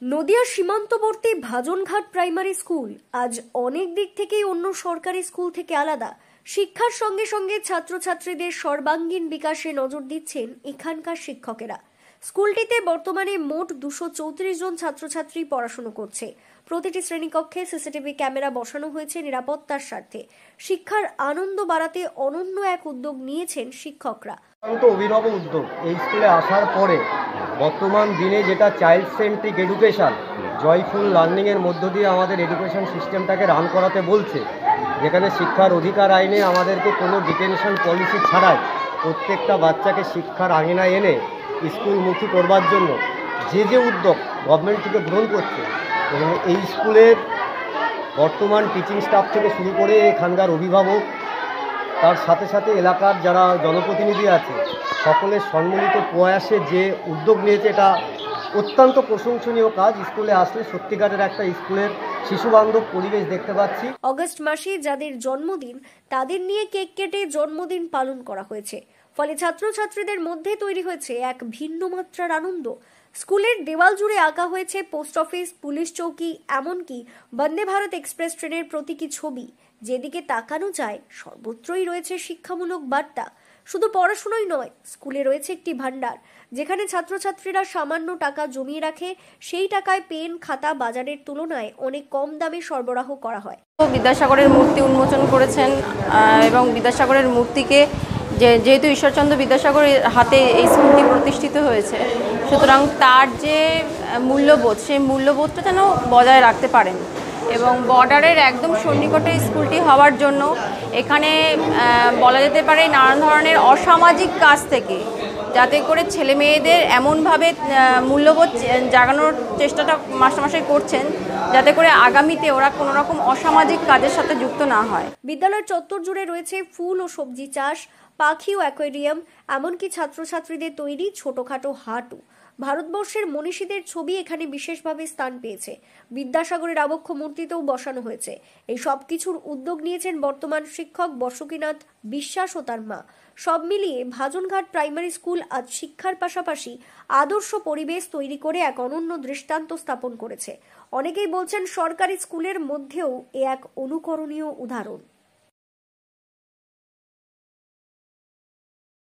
নদিয়া সীমান্তবর্তী Bhajanghat primary school আজ অনেক দিক থেকেই অন্য সরকারি স্কুল থেকে আলাদা। শিক্ষার সঙ্গে সঙ্গে ছাত্রছাত্রীদের সর্বাঙ্গীন বিকাশে নজর দিচ্ছেন এখানকার শিক্ষকেরা। স্কুলটিতে বর্তমানে মোট 234 জন ছাত্রছাত্রী পড়াশোনা করছে। প্রতিটি শ্রেণীকক্ষে সিসিটিভি ক্যামেরা বসানো হয়েছে নিরাপত্তার স্বার্থে। শিক্ষার আনন্দ বাড়াতে অনন্য এক উদ্যোগ নিয়েছেন শিক্ষকরা। অভিনব উদ্যোগ এই স্কুলে আসার পরে বর্তমান দিনে যেটা চাইল্ড সেন্ট্রিক এডুকেশন, জয়ফুল লার্নিংয়ের মধ্য দিয়ে আমাদের এডুকেশন সিস্টেমটাকে রান করাতে বলছে, যেখানে শিক্ষার অধিকার আইনে আমাদেরকে কোনো ডিটেনশন পলিসি ছাড়াই প্রত্যেকটা বাচ্চাকে শিক্ষার আঙিনায় এনে স্কুলমুখী করবার জন্য যে উদ্যোগ গভর্নমেন্ট থেকে গ্রহণ করছে, এবং এই স্কুলের বর্তমান টিচিং স্টাফ থেকে শুরু করে এখানকার অভিভাবক, তার সাথে সাথে এলাকার যারা জনপ্রতিনিধি আছে, সকলের সম্মিলিত প্রয়াসে যে উদ্যোগ নিয়েছে, এটা অত্যন্ত প্রশংসনীয় কাজ। স্কুলে আসলে সত্যিকারের একটা স্কুলের শিশুবান্ধব পরিবেশ দেখতে পাচ্ছি। অগস্ট মাসে যাদের জন্মদিন তাদের নিয়ে কেক কেটে জন্মদিন পালন করা হয়েছে, ফলে ছাত্রছাত্রীদের মধ্যে তৈরি হয়েছে এক ভিন্ন মাত্রার আনন্দ। স্কুলের দেওয়াল জুড়ে আঁকা হয়েছে পোস্ট অফিস, পুলিশ চৌকি, এমনকি বন্দে ভারত এক্সপ্রেস ট্রেনের প্রতীকী ছবি। যেদিকে তাকানো যায় সর্বত্রই রয়েছে শিক্ষামূলক বার্তা। শুধু পড়াশোনাই নয়, স্কুলে রয়েছে একটি ভান্ডার, যেখানে ছাত্রছাত্রীরা সামান্য টাকা জমিয়ে রাখে। সেই টাকায় পেন, খাতা বাজারের তুলনায় অনেক কম দামে সরবরাহ করা হয়। বিদ্যাসাগরের মূর্তি উন্মোচন করেছেন এবং বিদ্যাসাগরের মূর্তিকে যেহেতু ঈশ্বরচন্দ্র বিদ্যাসাগরের হাতে এই স্কুলটি প্রতিষ্ঠিত হয়েছে, সুতরাং তার যে মূল্যবোধ, সেই মূল্যবোধটা যেন বজায় রাখতে পারেন। এবং বর্ডারের একদম সন্নিকটে স্কুলটি হওয়ার জন্য এখানে বলা যেতে পারে নানান ধরনের অসামাজিক কাজ থেকে, যাতে করে ছেলে মেয়েদের এমনভাবে মূল্যবোধ জাগানোর চেষ্টাটা মাস্টারমশাই করছেন, যাতে করে আগামীতে ওরা কোনো রকম অসামাজিক কাজের সাথে যুক্ত না হয়। বিদ্যালয়ের চত্বর জুড়ে রয়েছে ফুল ও সবজি চাষ, পাখি ও অ্যাকোয়ারিয়াম, এমনকি ছাত্রছাত্রীদের তৈরি ছোটখাটো হাটও। ভারতবর্ষের মনীষীদের ছবি এখানে বিশেষভাবে স্থান পেয়েছে। বিদ্যাসাগরের আবক্ষ মূর্তিতেও বসানো হয়েছে। এই সব কিছুর উদ্যোগ নিয়েছেন বর্তমান শিক্ষক বসুকিনাথ বিশ্বাস ও তার মা। সব মিলিয়ে ভাজনঘাট প্রাইমারি স্কুল আজ শিক্ষার পাশাপাশি আদর্শ পরিবেশ তৈরি করে এক অনন্য দৃষ্টান্ত স্থাপন করেছে। অনেকেই বলছেন সরকারি স্কুলের মধ্যেও এ এক অনুকরণীয় উদাহরণ।